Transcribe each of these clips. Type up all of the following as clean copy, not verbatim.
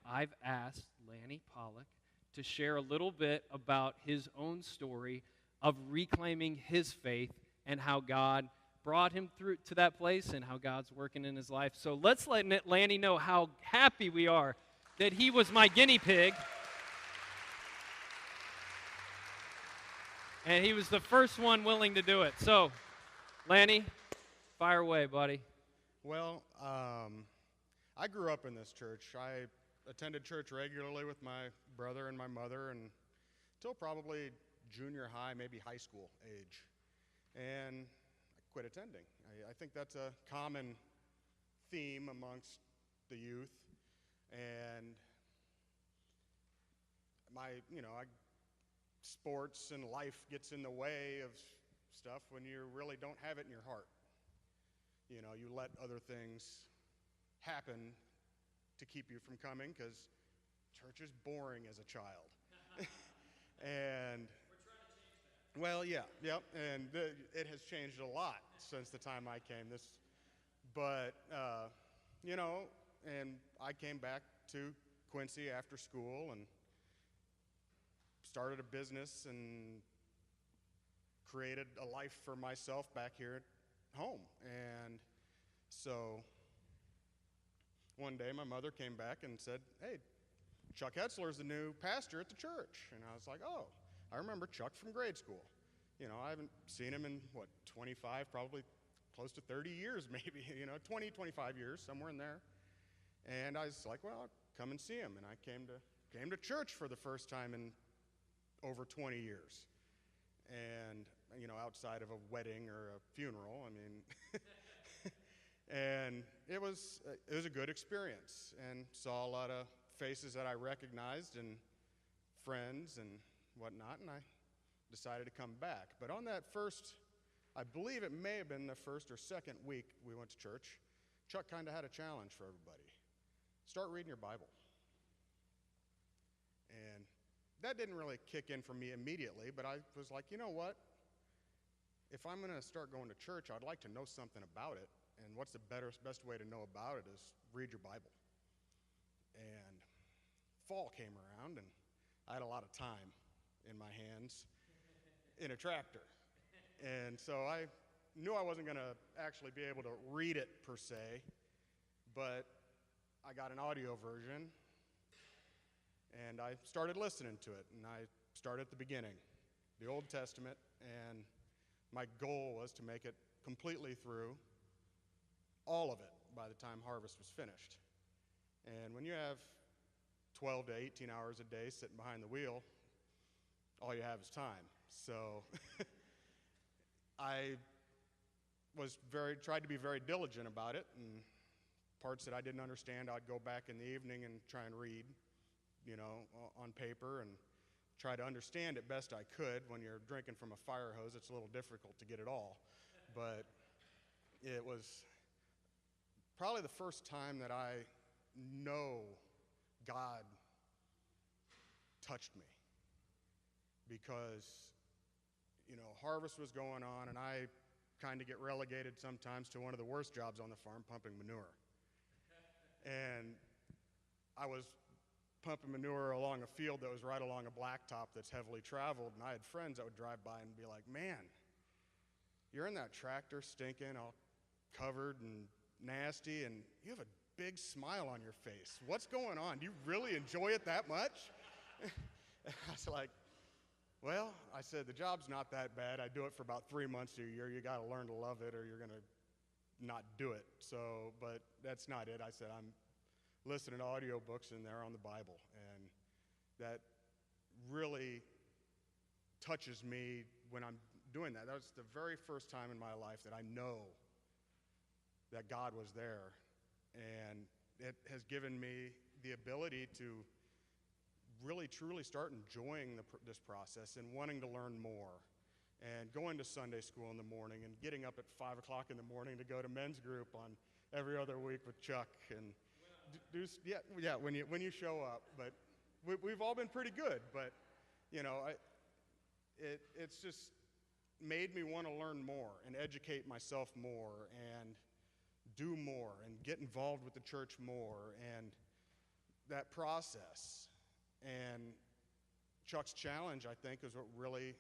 I've asked Lanny Pollock to share a little bit about his own story of reclaiming his faith and how God brought him through to that place and how God's working in his life. So let's let Lanny know how happy we are that he was my guinea pig. And he was the first one willing to do it. So, Lanny, fire away, buddy. Well, I grew up in this church. I attended church regularly with my brother and my mother until probably junior high, maybe high school age. And I quit attending. I think that's a common theme amongst the youth. And sports and life gets in the way of stuff when you really don't have it in your heart. You know, you let other things happen to keep you from coming because church is boring as a child. And we're trying to change that. Well, yep, and it has changed a lot since the time I came. And I came back to Quincy after school and started a business and created a life for myself back here at home. And so one day my mother came back and said, "Hey, Chuck Hetzler's the new pastor at the church." And I was like, "Oh, I remember Chuck from grade school. You know, I haven't seen him in, 25, probably close to 30 years maybe, 20, 25 years, somewhere in there." And I was like, "Well, I'll come and see him." And I came to church for the first time in over 20 years. And, outside of a wedding or a funeral, and it was a good experience and saw a lot of faces that I recognized and friends and whatnot, and I decided to come back. But on that I believe it may have been the first or second week we went to church, Chuck kind of had a challenge for everybody. Start reading your Bible. And that didn't really kick in for me immediately, but I was like, you know what? If I'm going to start going to church, I'd like to know something about it. And what's the best way to know about it is read your Bible. And fall came around, and I had a lot of time in my hands in a tractor. And so I knew I wasn't going to actually be able to read it per se, but I got an audio version, and I started listening to it. And I started at the beginning, the Old Testament, and my goal was to make it completely through, all of it, by the time harvest was finished. And when you have 12 to 18 hours a day sitting behind the wheel, all you have is time. So I tried to be very diligent about it, and parts that I didn't understand, I'd go back in the evening and try and read, on paper, and try to understand it best I could. When you're drinking from a fire hose, it's a little difficult to get it all. But it was probably the first time that I know God touched me, because, harvest was going on, and I kind of get relegated sometimes to one of the worst jobs on the farm, pumping manure. And I was pumping manure along a field that was right along a blacktop that's heavily traveled, and I had friends that would drive by and be like, "Man, you're in that tractor stinking, all covered and nasty, and you have a big smile on your face. What's going on? Do you really enjoy it that much?" I was like, "Well," I said, "the job's not that bad. I do it for about 3 months a year. You got to learn to love it or you're going to not do it." So, but that's not it. I said, I'm listening to audiobooks in there on the Bible, and that really touches me when I'm doing that. That was the very first time in my life that I know that God was there, and it has given me the ability to really truly start enjoying this process and wanting to learn more, and going to Sunday school in the morning and getting up at 5 o'clock in the morning to go to men's group on every other week with Chuck, and when you show up. But we've all been pretty good, but it's just made me want to learn more and educate myself more and do more and get involved with the church more. And that process. And Chuck's challenge, I think, is what really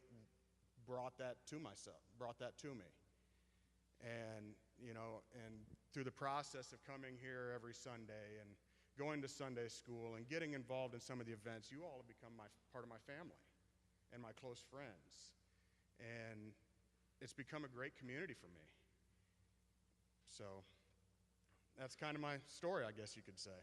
brought that to me. And, and through the process of coming here every Sunday and going to Sunday school and getting involved in some of the events, you all have become part of my family and my close friends. And it's become a great community for me. So that's kind of my story, I guess you could say.